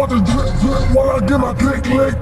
What the drip drip while I get my click click.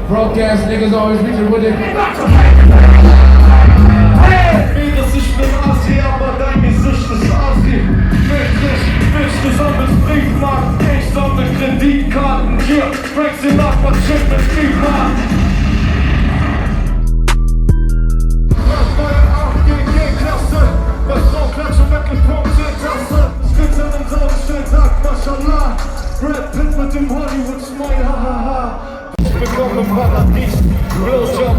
Broke ass niggas always reaching with it. Das ist ein Assi, aber dein Gesicht ist Assi. Willst du sammelst Briefmarken, ich sammle Kreditkarten. Hier, Brexit nach, was shit mit Briefmarken. Was neue AFG-Klasse, was Frau Klatsche, Mittelpunkt, Tasse. Skizze im Sauerstellen, sagt Mashallah. Brad Pitt mit dem Hollywood-Smile, hahaha. Willkommen im Paradies, Blowjob,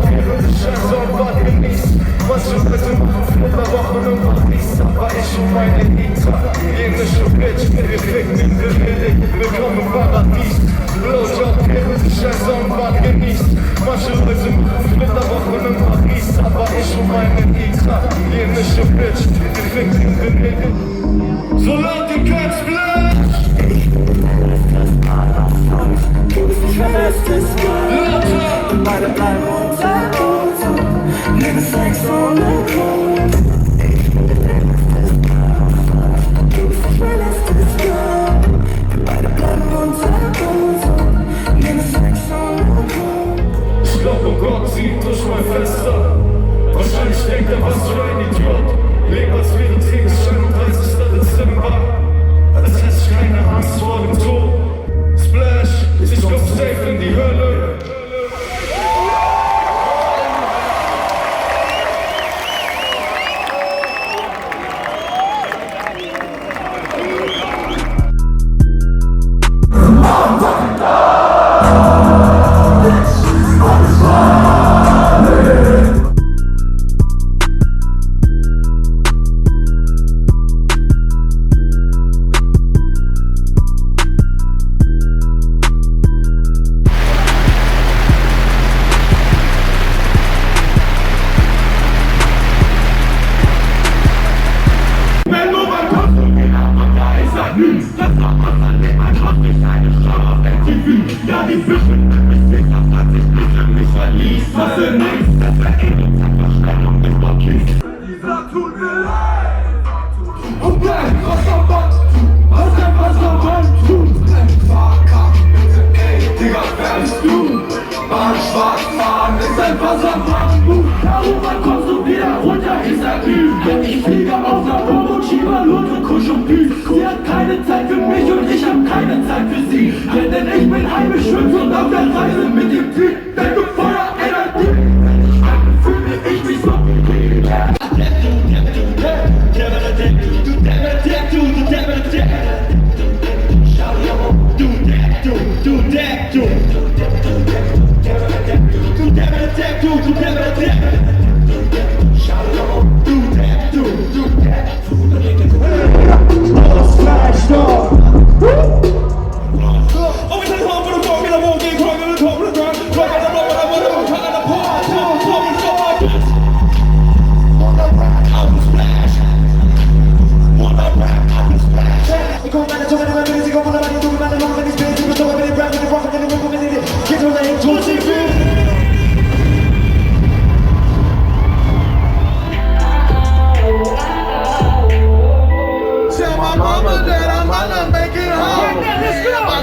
Scheißarbeit genießt. Was schon bitte machen, mit der Woche im Paradies, aber ich schon meine Nita. Jenische Bitch, wir ficken den Gebildet. Willkommen im Paradies, Blowjob, Scheißarbeit genießt. Was schon bitte machen, mit der Woche im Paradies, aber ich schon meine Nita. Jenische Bitch, wir ficken den Gebildet. Solange du kein Splash! Ich verlässt es gar. Beide bleiben unter uns. Nehme Sex ohne Grund. Ich verlässt es gar. Beide bleiben unter uns. Nehme Sex ohne Grund. Ich glaub, oh Gott zieht durch mein Fenster. Wahrscheinlich denkt er, was für ein Idiot. Leben als wäre Kriegsschein am 30. Dezember. Als hätte ich keine Angst vor dem Tod. Splash, ich komm safe in die Hölle.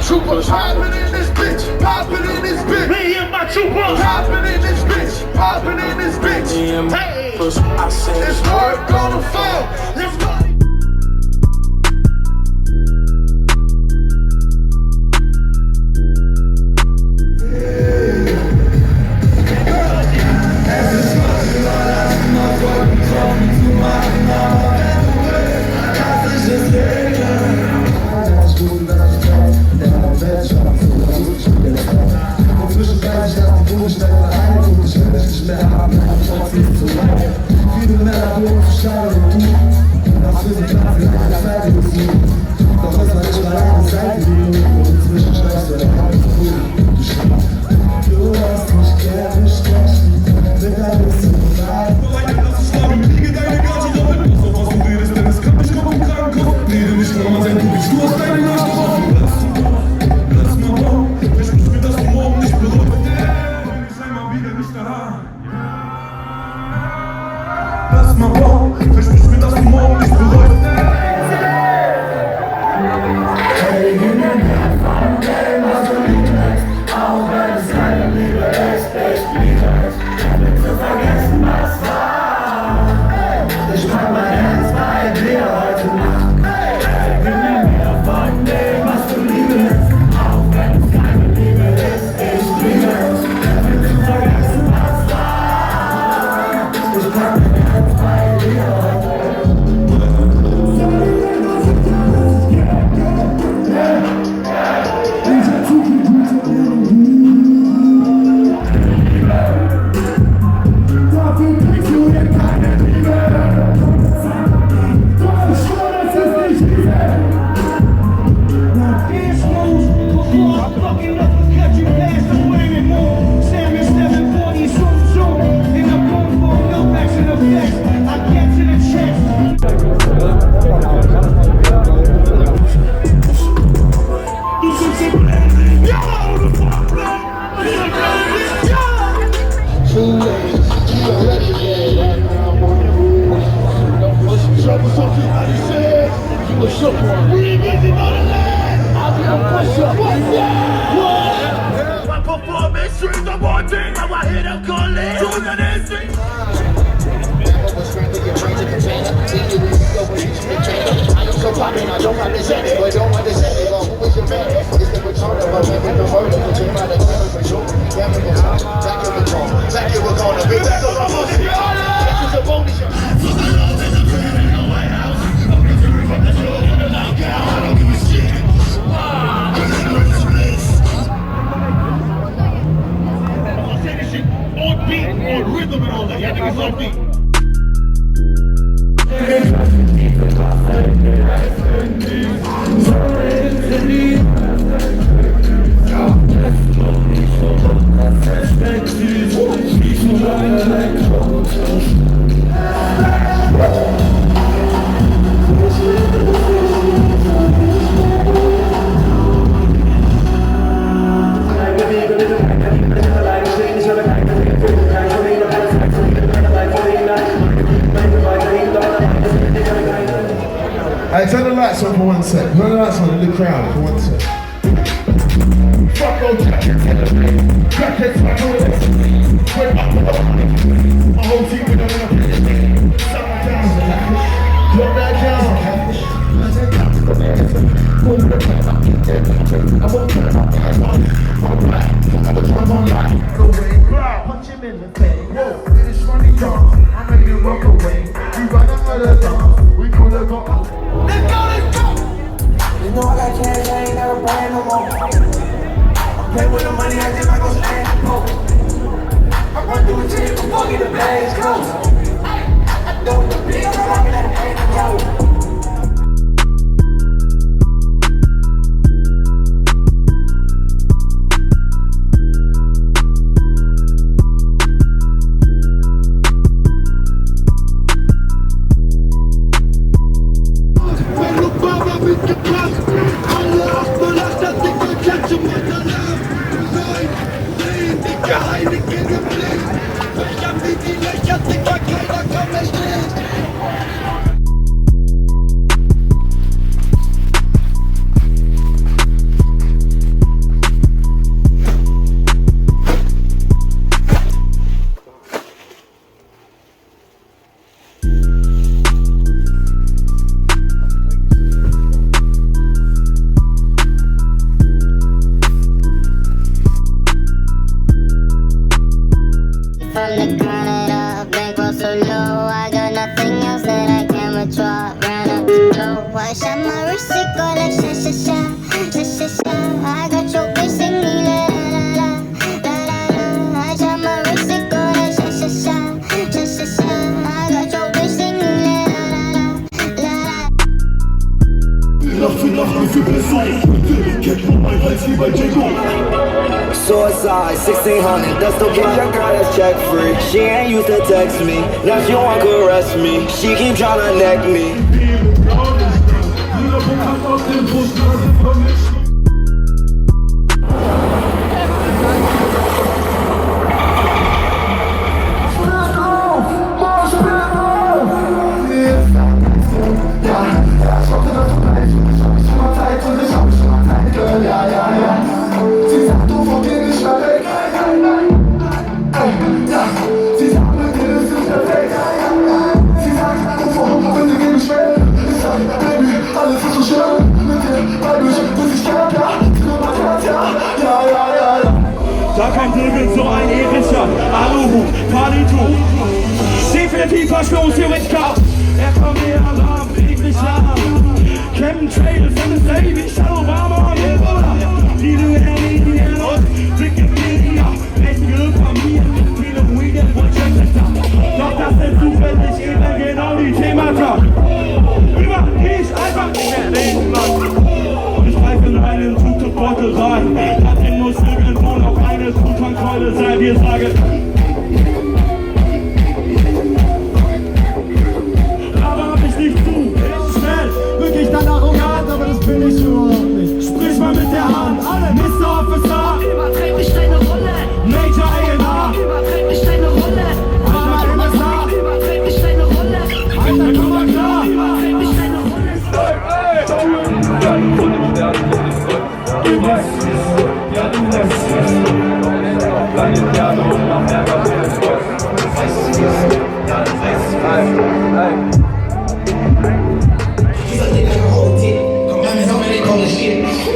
troopers. Popping in this bitch, popping in this bitch. Me and my troopers. Popping in this bitch, popping in this bitch. Hey, I said this work gonna fail. Let's go. Hey, turn the lights on for 1 sec. Turn the lights on in the crowd for 1 sec. Fuck those crackheads, my whole team with them. Suck down. Drop that down. Punch him in the face. Whoa, it is funny drums. I'm ready to rock away. We run out of dance. We could have got. Let's go. You know I got cash, I ain't never buying no more. I play with the money, I just might go stand and poke. I run through a trip before get the bags close. I do the big, I'm rocking at the pain and yo. Ich hab die Löcher, Dicker, time to count it up. Bankroll so low, I got nothing else that I can withdraw. Ran up the dough, I shot my wrist, it go like sha sha sha, sha sha sha. I got your bitch singing la la la la la la. I shot my wrist, it go like sha sha sha, sha sha sha. I got your bitch singing la la la la la. Nacht für Nacht, wie viel Person? Kennt man mein Hals wie bei Django. Suicide, 1600, that's the block. Your girl that's check free. She ain't used to text me. Now she want caress me. She keep tryna neck me. Da kommt irgend so ein epischer Aluhut, Partytuch. Definitiv Verschwörungstheoretiker. Er kommt mir am Abend wirklich an. Chemtrail von der Baby, Shadow Mama, Bruder. Die du hernieden und dicke Media. Mächtige Familie, viele Weekend und Checklister. Doch das sind zufällig immer genau die Themata. Über die ich einfach nicht mehr reden mag. Ich greife in einen Tutu-Bottle rein. Da drin muss irgendwo noch eine Tutankeule sein, wir sagen. Aber hab ich nicht zu, schnell, wirklich dann arrogant, aber das bin ich überhaupt nicht. Sprich mal mit der Hand, alle, Mr. Officer. Übertreib nicht deine Rolle. Major A&R. Übertreib nicht deine Rolle. Alter, MSA. Übertreib nicht deine Rolle. Alter, komm mal klar. Übertreib nicht deine Rolle.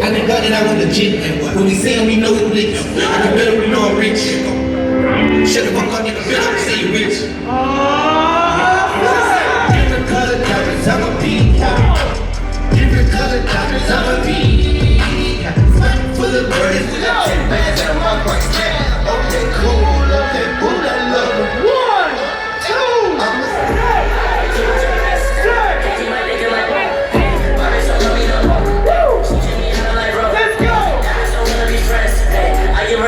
I think God that I was legit. When we say him, we know we lit. I can better we know I'm rich. Shut the fuck up, nigga, bitch, I say you rich. Different color diamonds, I'm a peacock. Different color diamonds, I'm a peacock. Fighting for the birdies with a 10 bands and my price tag. Okay, cool, love that, ooh, I love it. 1, 2, I'm a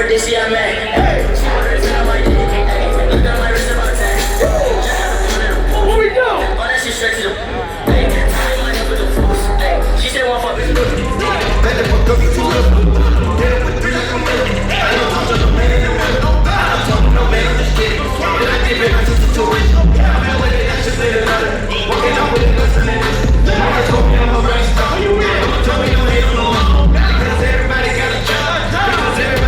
This year, man. Hey. Look at my wrist about that. What we do? Oh, that shit straight to the. Hey, she said one fuck with the. Let the fuck up, you too little. Get it with 3 like I'm ready. I don't talk to no man in the middle. I'm talking no man, I'm just kidding. When I did make my sister too rich. I've been with it, I just made another. Walking out with it, listening to this. I'm just hoping I'm a brain star. Don't tell me no hate on no more. Because everybody got a job. Because everybody.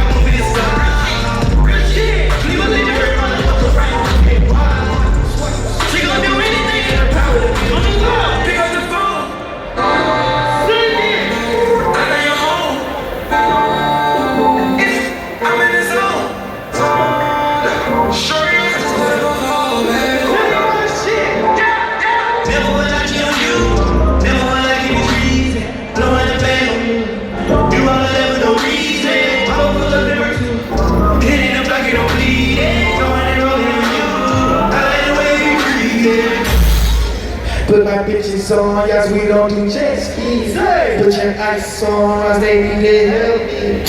Put my bitches on, yes, we don't do jet skis. Put your ice on, us, they need to help me.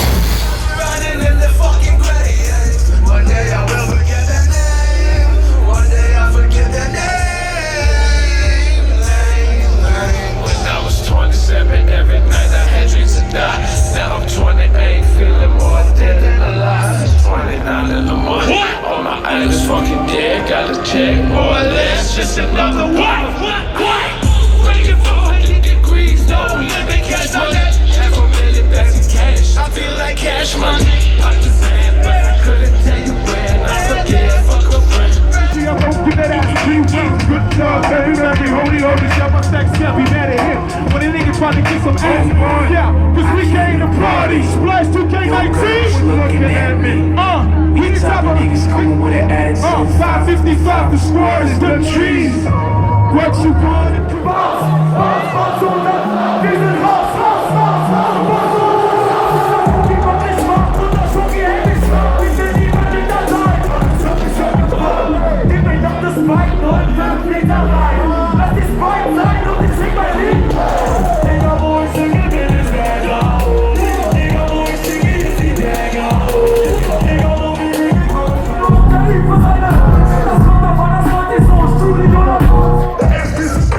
Running in the fucking grave. One day I will forget that name. One day I'll forget that name. When I was 27, every night I had dreams to die. Now I'm 28, feeling more dead than alive. 29 in the morning, all my eyes fucking dead. Got a check, more or less, just another one. Breaking 400 degrees, no limit, cash on that. $500,000 bags in cash, I feel like cash money. I just saying, but I couldn't tell you when. I forget, fuck a friend. I'm gonna get that ass to you. Good job, baby, baby. Hold the shot, my stacks can't be mad at him. When a nigga try to get some ass, yeah, cause we came to party. Splash 2K19. Looking at me. We the type of niggas coming with an attitude. 555, the stars, the trees. What you want? Boss, on the business, boss, lass die Spike sein und ich sing mein Lied. Digga, wo ich singe, bin ich Bagger. Digga, wo ich singe, ist die Bagger. Digga, wo wir liegen, kommt der Lied von einer. Das kommt davon, das Wort ist so, Studio oder der erste ist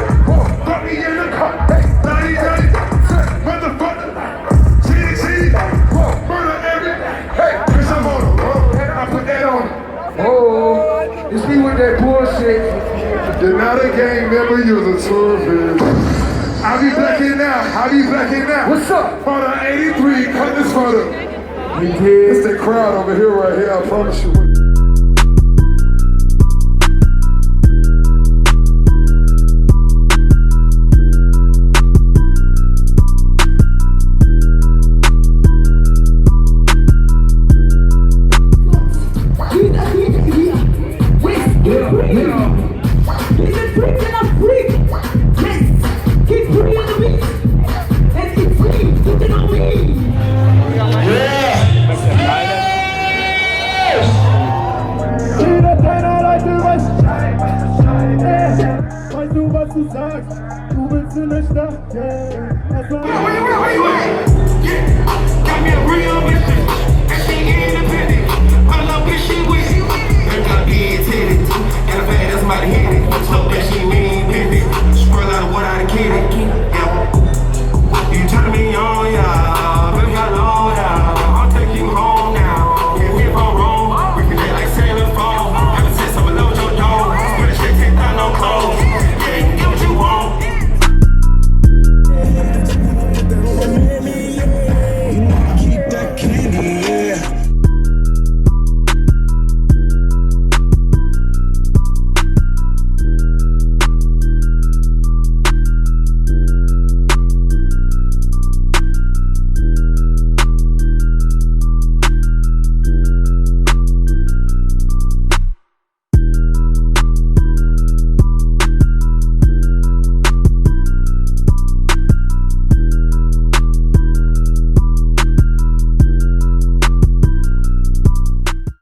got me in the cut, hey, 90, motherfucker. GG, murder every, hey, bitch, I'm on the road, and I put that on it. Oh, it's me with that bullshit. You're not a gang member, you're the tourist. I be blacking now. What's up? On the 83, cut this photo. It's the crowd over here, right here, I promise you. Weißt du, was du sagst?